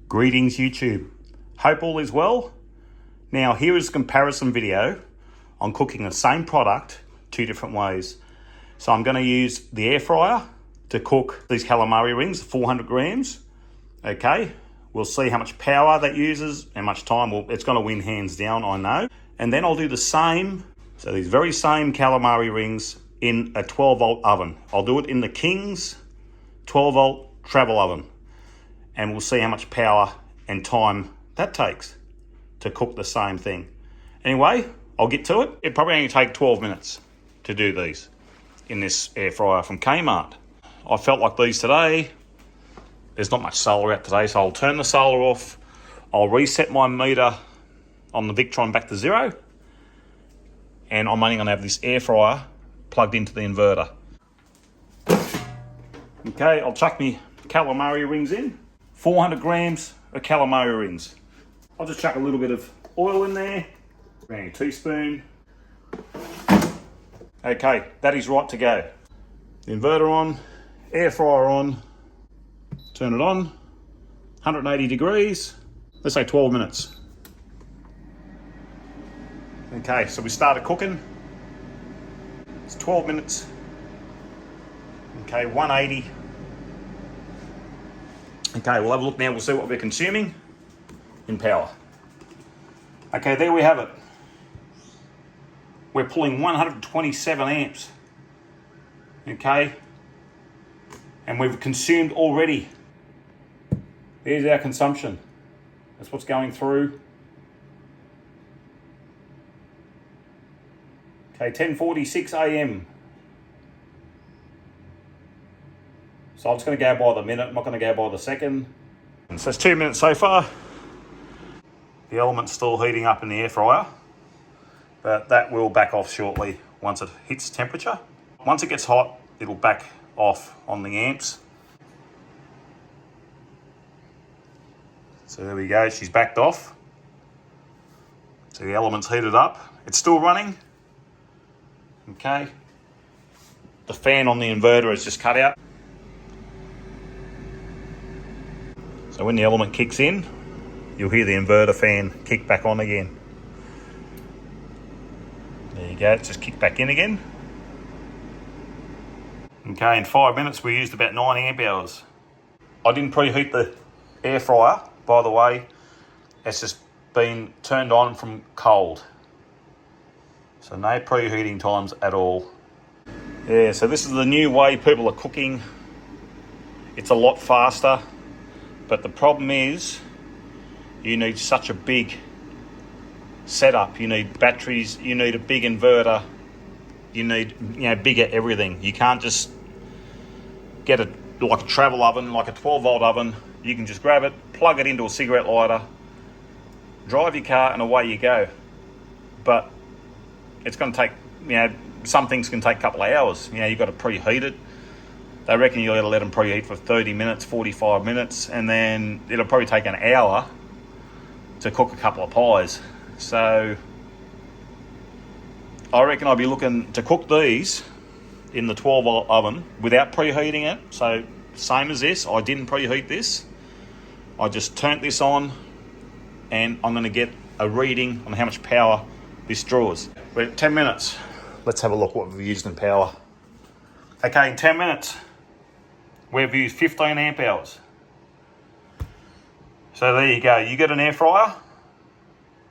Greetings YouTube. Hope all is well. Now here is a comparison video on cooking the same product two different ways. So I'm going to use the air fryer to cook these calamari rings, 400 grams. Okay, we'll see how much power that uses, how much time. Well, it's going to win hands down, I know. And then I'll do the same, so these very same calamari rings in a 12 volt oven. I'll do it in the King's 12 volt travel oven. And we'll see how much power and time that takes to cook the same thing. Anyway, I'll get to it. It probably only take 12 minutes to do these in this air fryer from Kmart. I felt like these today. There's not much solar out today, so I'll turn the solar off. I'll reset my meter on the Victron back to 0. And I'm only gonna have this air fryer plugged into the inverter. Okay, I'll chuck me calamari rings in. 400 grams of calamari rings. I'll just chuck a little bit of oil in there, around a teaspoon. Okay, that is right to go. The inverter on, air fryer on, turn it on, 180 degrees, let's say 12 minutes. Okay, so we started cooking. It's 12 minutes. Okay, 180. Okay, we'll have a look now, we'll see what we're consuming in power. Okay, there we have it. We're pulling 127 amps. Okay, and we've consumed already. There's our consumption. That's what's going through. Okay, 10:46 a.m. So I'm just going to go by the minute, I'm not going to go by the second. So it's 2 minutes so far. The element's still heating up in the air fryer, but that will back off shortly once it hits temperature. Once it gets hot, it'll back off on the amps. So there we go, she's backed off. So the element's heated up. It's still running. Okay. The fan on the inverter is just cut out. So when the element kicks in, you'll hear the inverter fan kick back on again. There you go, it's just kicked back in again. Okay, in 5 minutes we used about 9 amp hours. I didn't preheat the air fryer, by the way. It's just been turned on from cold. So no preheating times at all. Yeah, so this is the new way people are cooking. It's a lot faster. But the problem is, you need such a big setup. You need batteries, you need a big inverter, you need, bigger everything. You can't just get like a travel oven, like a 12 volt oven. You can just grab it, plug it into a cigarette lighter, drive your car and away you go. But it's going to take, some things can take a couple of hours. You've got to preheat it. They reckon you'll let them preheat for 30 minutes, 45 minutes, and then it'll probably take an hour to cook a couple of pies. So I reckon I'll be looking to cook these in the 12 volt oven without preheating it. So same as this, I didn't preheat this. I just turned this on and I'm going to get a reading on how much power this draws. We're at 10 minutes. Let's have a look what we've used in power. Okay, in 10 minutes, we've used 15 amp hours. So there you go, you get an air fryer.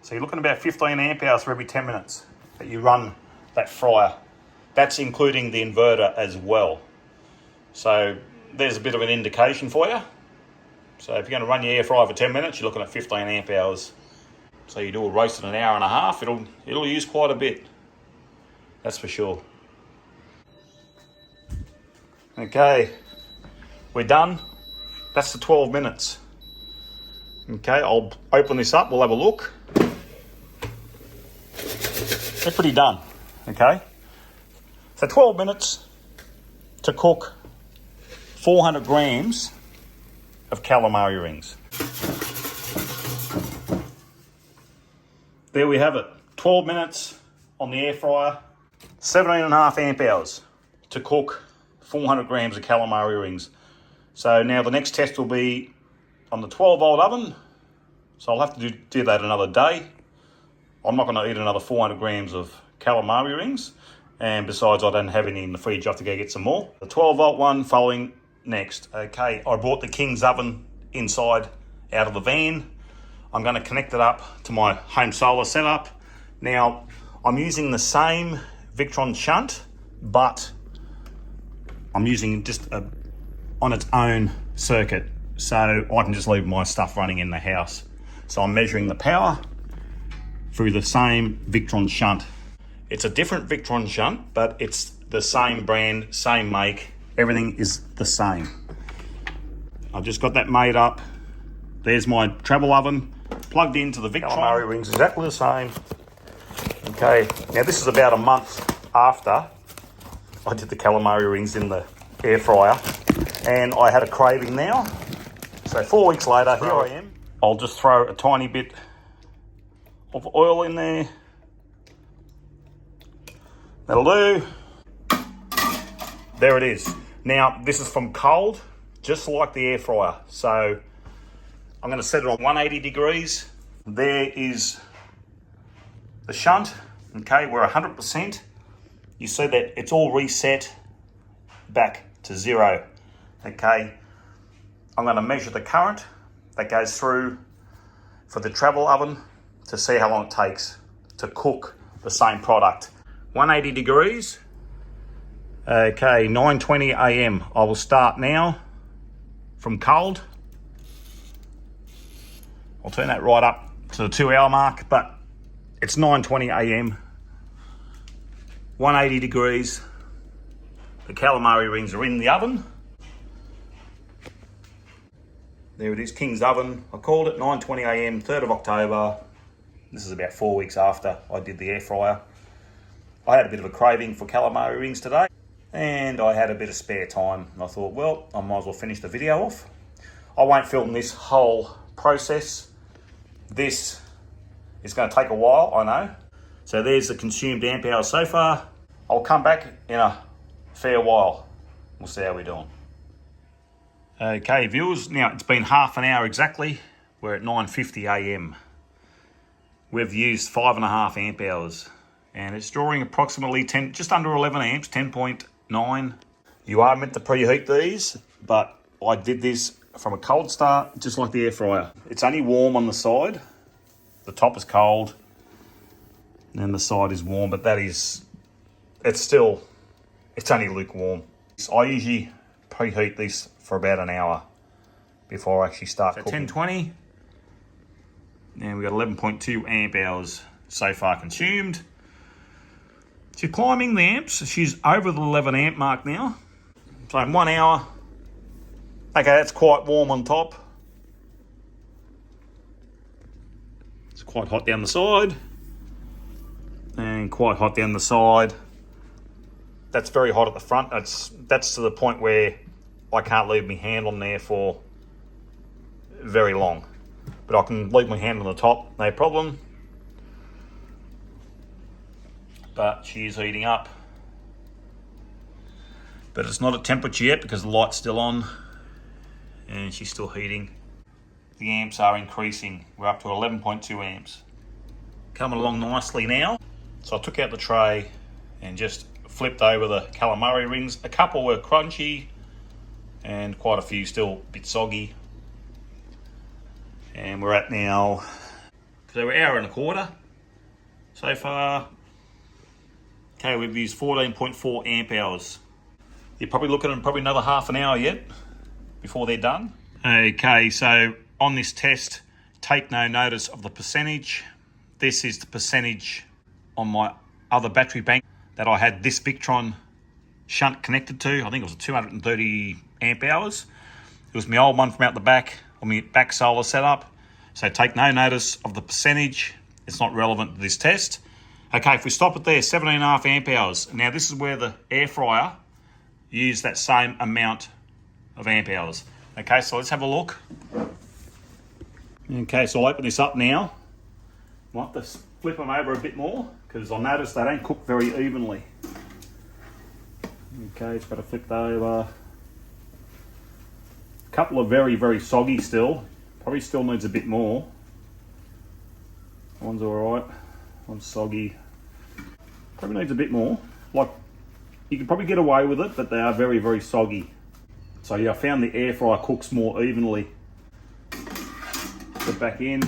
So you're looking at about 15 amp hours for every 10 minutes that you run that fryer. That's including the inverter as well. So there's a bit of an indication for you. So if you're gonna run your air fryer for 10 minutes, you're looking at 15 amp hours. So you do a roast in an hour and a half, it'll use quite a bit. That's for sure. Okay, we're done. That's the 12 minutes. Okay, I'll open this up, we'll have a look. They're pretty done, okay? So 12 minutes to cook 400 grams of calamari rings. There we have it, 12 minutes on the air fryer, 17.5 amp hours to cook 400 grams of calamari rings. So now the next test will be on the 12-volt oven, so I'll have to do that another day. I'm not going to eat another 400 grams of calamari rings, and besides, I don't have any in the fridge. I have to go get some more. The 12-volt one following next. Okay, I brought the King's oven inside out of the van. I'm going to connect it up to my home solar setup. Now, I'm using the same Victron shunt, but I'm using just on its own circuit, so I can just leave my stuff running in the house. So I'm measuring the power through the same Victron shunt. It's a different Victron shunt, but it's the same brand, same make. Everything is the same. I've just got that made up. There's my travel oven plugged into the Victron. Calamari rings exactly the same. Okay, now this is about a month after I did the calamari rings in the air fryer, and I had a craving now. So 4 weeks later, here I am. I'll just throw a tiny bit of oil in there. That'll do. There it is. Now, this is from cold, just like the air fryer. So I'm going to set it on 180 degrees. There is the shunt. Okay, we're 100%. You see that it's all reset back to 0. Okay, I'm going to measure the current that goes through for the travel oven to see how long it takes to cook the same product. 180 degrees. Okay, 9:20 a.m. I will start now from cold. I'll turn that right up to the 2-hour mark, but it's 9:20 a.m. 180 degrees. The calamari rings are in the oven. There it is, King's oven. I called it 9:20 a.m, 3rd of October. This is about 4 weeks after I did the air fryer. I had a bit of a craving for calamari rings today, and I had a bit of spare time. And I thought, well, I might as well finish the video off. I won't film this whole process. This is going to take a while, I know. So there's the consumed amp hours so far. I'll come back in a fair while. We'll see how we're doing. Okay, viewers, now it's been half an hour exactly. We're at 9:50 a.m. We've used 5.5 amp hours, and it's drawing approximately just under 11 amps, 10.9. You are meant to preheat these, but I did this from a cold start, just like the air fryer. It's only warm on the side. The top is cold, and the side is warm, but it's only lukewarm. So I usually preheat these for about an hour before I actually start cooking. 1020, and we've got 11.2 amp hours so far consumed. She's climbing the amps. She's over the 11 amp mark now. So in 1 hour, okay, that's quite warm on top. It's quite hot down the side, and quite hot down the side. That's very hot at the front. That's to the point where I can't leave my hand on there for very long. But I can leave my hand on the top, no problem. But she is heating up. But it's not at temperature yet because the light's still on, and she's still heating. The amps are increasing. We're up to 11.2 amps. Coming along nicely now. So I took out the tray and just flipped over the calamari rings. A couple were crunchy and quite a few still a bit soggy. And we're at now, so we're an hour and a quarter so far. Okay, we've used 14.4 amp hours. You're probably looking at probably another half an hour yet before they're done. Okay, so on this test, take no notice of the percentage. This is the percentage on my other battery bank that I had this Victron shunt connected to. I think it was 230 amp hours. It was my old one from out the back, on my back solar setup. So take no notice of the percentage. It's not relevant to this test. Okay, if we stop it there, 17.5 amp hours. Now this is where the air fryer used that same amount of amp hours. Okay, so let's have a look. Okay, so I'll open this up now. Might have to flip them over a bit more because I noticed they don't cook very evenly. Okay, it's got to flip over. A couple are very, very soggy still. Probably still needs a bit more. One's alright, one's soggy. Probably needs a bit more. Like, you can probably get away with it, but they are very, very soggy. So yeah, I found the air fryer cooks more evenly. Put it back in.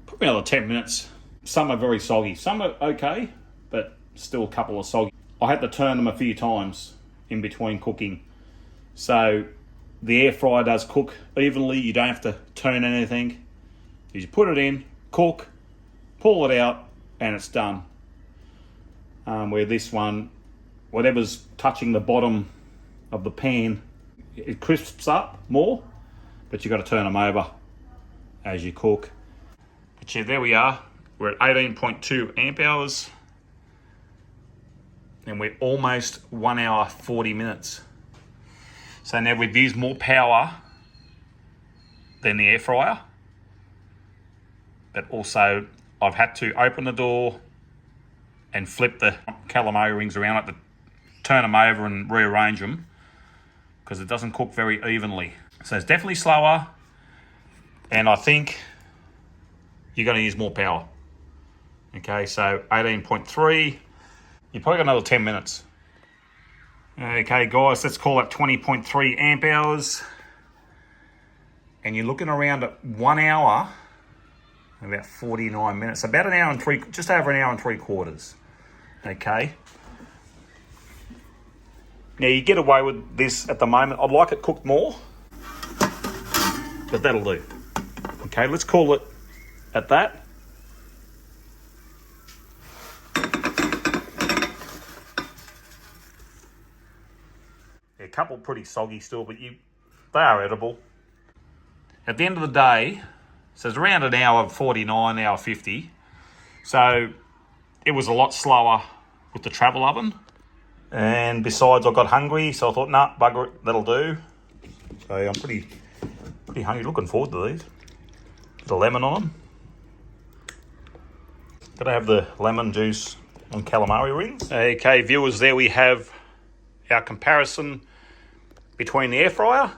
Probably another 10 minutes. Some are very soggy. Some are okay, but still a couple of soggy. I had to turn them a few times in between cooking. So the air fryer does cook evenly. You don't have to turn anything. You just put it in, cook, pull it out, and it's done. Where this one, whatever's touching the bottom of the pan, it crisps up more, but you've got to turn them over as you cook. But yeah, there we are. We're at 18.2 amp hours. And we're almost 1 hour, 40 minutes. So now we've used more power than the air fryer. But also I've had to open the door and flip the calamari rings around, like to turn them over and rearrange them, because it doesn't cook very evenly. So it's definitely slower, and I think you're going to use more power. Okay, so 18.3, you've probably got another 10 minutes. Okay guys, let's call it 20.3 amp hours. And you're looking around at 1 hour, and about 49 minutes. About an hour and three, just over an hour and 3/4. Okay. Now you get away with this at the moment. I'd like it cooked more, but that'll do. Okay, let's call it at that. Yeah, a couple pretty soggy still, but they are edible. At the end of the day, so it's around an hour 49, hour 50. So it was a lot slower with the travel oven. And besides, I got hungry, so I thought, nah, bugger it, that'll do. So I'm pretty hungry. Looking forward to these. The lemon on them. Gotta have the lemon juice on calamari rings. Okay, viewers, there we have our comparison between the air fryer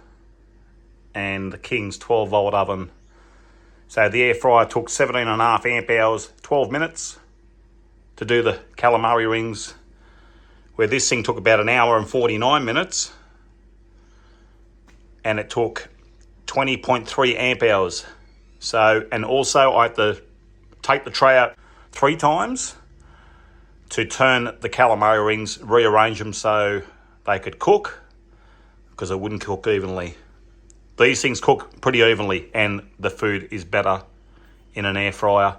and the King's 12-volt oven. So the air fryer took 17.5 amp hours, 12 minutes to do the calamari rings, where this thing took about an hour and 49 minutes, and it took 20.3 amp hours. So, and also I had to take the tray out 3 times to turn the calamari rings, rearrange them so they could cook, because it wouldn't cook evenly. These things cook pretty evenly, and the food is better in an air fryer.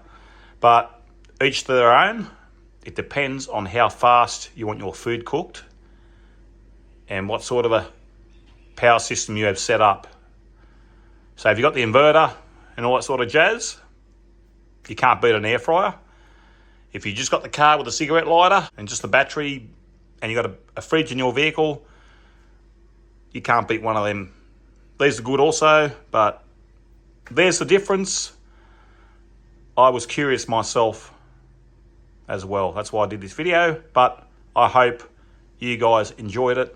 But each to their own. It depends on how fast you want your food cooked and what sort of a power system you have set up. So if you've got the inverter and all that sort of jazz, you can't beat an air fryer. If you just got the car with a cigarette lighter and just the battery, and you got a fridge in your vehicle, you can't beat one of them. These are good also, but there's the difference. I was curious myself as well. That's why I did this video, but I hope you guys enjoyed it.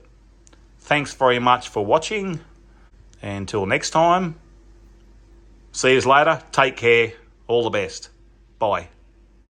Thanks very much for watching. Until next time, see you later. Take care. All the best. Bye.